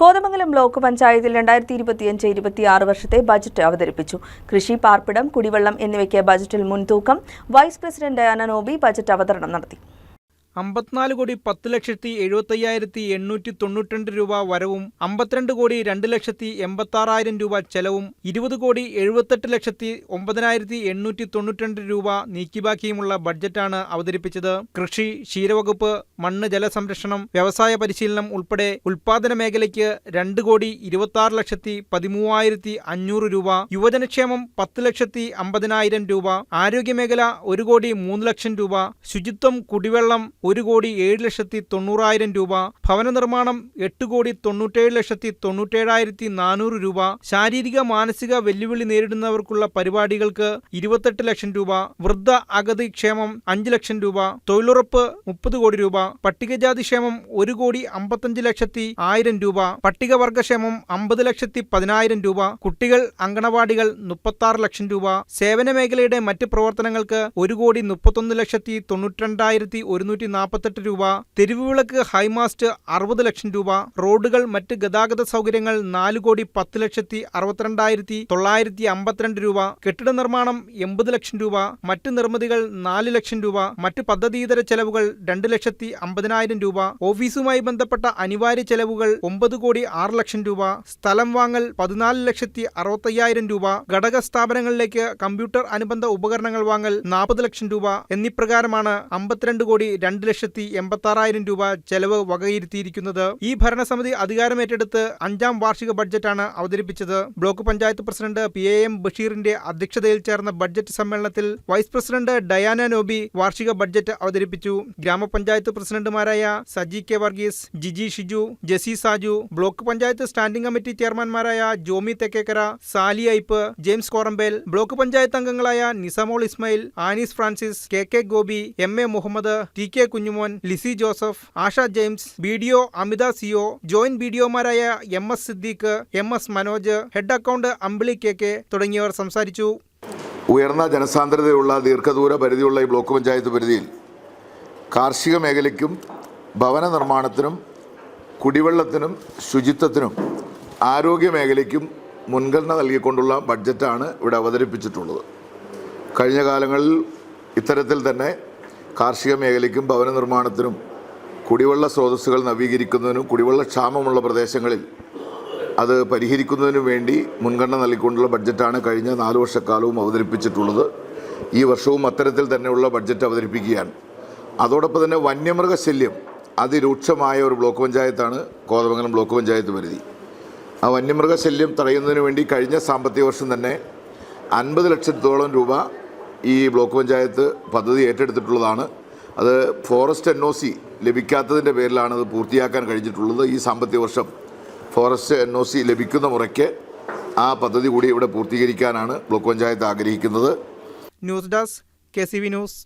Kothamangalam block പഞ്ചായത്തിൽ 2025-26 വർഷത്തെ budget അവതരിപ്പിച്ചു. കൃഷി, പാർപ്പിടം, കുടിവെള്ളം എന്നിവയ്ക്ക് ബജറ്റിൽ മുൻതൂക്കം. Vice president Diana Nobi budget അവതരണം നടത്തി. 54,10,75,892 രൂപ വരവും 52,02,86,000 രൂപ ചെലവും 20,78,09,892 രൂപ നീക്കിബാക്കിയുമുള്ള ബഡ്ജറ്റാണ് അവതരിപ്പിച്ചത്. കൃഷി, ക്ഷീരവകുപ്പ്, മണ്ണ് ജലസംരക്ഷണം, വ്യവസായ പരിശീലനം ഉൾപ്പെടെ ഉൽപാദന മേഖലയ്ക്ക് 2,24,13,500 രൂപ, യുവജനക്ഷേമം 10,50,000 രൂപ, ആരോഗ്യമേഖല 1,03,00,000 രൂപ, ശുചിത്വം, കുടിവെള്ളം 1,07,90,000 രൂപ, ഭവന നിർമ്മാണം 8,97,97,400 രൂപ, ശാരീരിക മാനസിക വെല്ലുവിളി നേരിടുന്നവർക്കുള്ള പരിപാടികൾക്ക് 28 ലക്ഷം രൂപ, വൃദ്ധ അഗതി ക്ഷേമം 5 ലക്ഷം രൂപ, തൊഴിലുറപ്പ് 30 കോടി രൂപ, പട്ടികജാതി ക്ഷേമം 1,55,100,000 രൂപ, പട്ടികവർഗക്ഷേമം 50,10,000 രൂപ, കുട്ടികൾ അങ്കണവാടികൾ 36 ലക്ഷം രൂപ, സേവന മേഖലയുടെ മറ്റ് പ്രവർത്തനങ്ങൾക്ക് 1,92,92,148 രൂപ, തെരുവുവിളക്ക് ഹൈമാസ്റ്റ് 60 ലക്ഷം രൂപ, റോഡുകൾ മറ്റ് ഗതാഗത സൗകര്യങ്ങൾ 4,10,62,952 രൂപ, കെട്ടിട നിർമ്മാണം 80 ലക്ഷം രൂപ, മറ്റ് നിർമ്മിതികൾ 4 ലക്ഷം രൂപ, മറ്റ് പദ്ധതിയിതര ചെലവുകൾ 2,50,000 രൂപ, ഓഫീസുമായി ബന്ധപ്പെട്ട അനിവാര്യ ചെലവുകൾ 9,06,00,000 രൂപ, സ്ഥലം വാങ്ങൽ 14,65,000 രൂപ, ഘടക സ്ഥാപനങ്ങളിലേക്ക് കമ്പ്യൂട്ടർ അനുബന്ധ ഉപകരണങ്ങൾ വാങ്ങൽ 40 ലക്ഷം രൂപ എന്നിപ്രകാരമാണ് 52,02,86,000 രൂപ ചെലവ് വകയിരുത്തിയിരിക്കുന്നത്. ഈ ഭരണസമിതി അധികാരമേറ്റെടുത്ത് 5ാം വാർഷിക ബഡ്ജറ്റാണ് അവതരിപ്പിച്ചത്. ബ്ലോക്ക് പഞ്ചായത്ത് പ്രസിഡന്റ് PAM ബഷീറിന്റെ അധ്യക്ഷതയിൽ ചേർന്ന ബഡ്ജറ്റ് സമ്മേളനത്തിൽ വൈസ് പ്രസിഡന്റ് ഡയാന നോബി വാർഷിക ബഡ്ജറ്റ് അവതരിപ്പിച്ചു. ഗ്രാമപഞ്ചായത്ത് പ്രസിഡന്റുമാരായ Saji K Varghese, Jiji Shiju, Jessy Saju, block panchayat standing committee ചെയർമാൻമാരായ ജോമി തെക്കേക്കര, സാലി ഐപ്പ്, ജെയിംസ് കോറമ്പേൽ, ബ്ലോക്ക് പഞ്ചായത്ത് അംഗങ്ങളായ Nisamol Ismail, Anees Francis, KK Gopi, MA Muhammad, TK Kunjumon, Lissy Joseph, Asha James, BDO Amitha CO, joint BDOമാരായ MS Siddique, MS Manoj, head account Ambili KK തുടങ്ങിയവർ സംസാരിച്ചു. ഉയർന്ന ജനസാന്ദ്രതയുള്ള ദീർഘദൂര പരിധിയുള്ള ഈ ബ്ലോക്ക് പഞ്ചായത്ത് പരിധിയിൽ കാർഷിക മേഖലയ്ക്കും ഭവന നിർമ്മാണത്തിനും കുടിവെള്ളത്തിനും ശുചിത്വത്തിനും ആരോഗ്യ മേഖലയ്ക്കും മുൻഗണന നൽകിക്കൊണ്ടുള്ള ബഡ്ജറ്റാണ് ഇവിടെ അവതരിപ്പിച്ചിട്ടുള്ളത്. കഴിഞ്ഞ കാലങ്ങളിൽ ഇത്തരത്തിൽ തന്നെ കാർഷിക മേഖലയ്ക്കും ഭവന നിർമ്മാണത്തിനും കുടിവെള്ള സ്രോതസ്സുകൾ നവീകരിക്കുന്നതിനും കുടിവെള്ളക്ഷാമമുള്ള പ്രദേശങ്ങളിൽ അത് പരിഹരിക്കുന്നതിനും വേണ്ടി മുൻഗണന നൽകിക്കൊണ്ടുള്ള ബഡ്ജറ്റാണ് കഴിഞ്ഞ 4 വർഷക്കാലവും അവതരിപ്പിച്ചിട്ടുള്ളത്. ഈ വർഷവും അത്തരത്തിൽ തന്നെയുള്ള ബഡ്ജറ്റ് അവതരിപ്പിക്കുകയാണ്. അതോടൊപ്പം തന്നെ വന്യമൃഗശല്യം അതിരൂക്ഷമായ ഒരു ബ്ലോക്ക് പഞ്ചായത്താണ് കോതമംഗലം ബ്ലോക്ക് പഞ്ചായത്ത് പരിധി. ആ വന്യമൃഗശല്യം തടയുന്നതിന് വേണ്ടി കഴിഞ്ഞ സാമ്പത്തിക വർഷം തന്നെ 50 ലക്ഷത്തോളം രൂപ ഈ ബ്ലോക്ക് പഞ്ചായത്ത് പദ്ധതി ഏറ്റെടുത്തിട്ടുള്ളതാണ്. അത് ഫോറസ്റ്റ് NOC ലഭിക്കാത്തതിൻ്റെ പേരിലാണ് അത് പൂർത്തിയാക്കാൻ കഴിഞ്ഞിട്ടുള്ളത്. ഈ സാമ്പത്തിക വർഷം ഫോറസ്റ്റ് NOC ലഭിക്കുന്ന മുറയ്ക്ക് ആ പദ്ധതി കൂടി ഇവിടെ പൂർത്തീകരിക്കാനാണ് ബ്ലോക്ക് പഞ്ചായത്ത് ആഗ്രഹിക്കുന്നത്. News desk KCV news.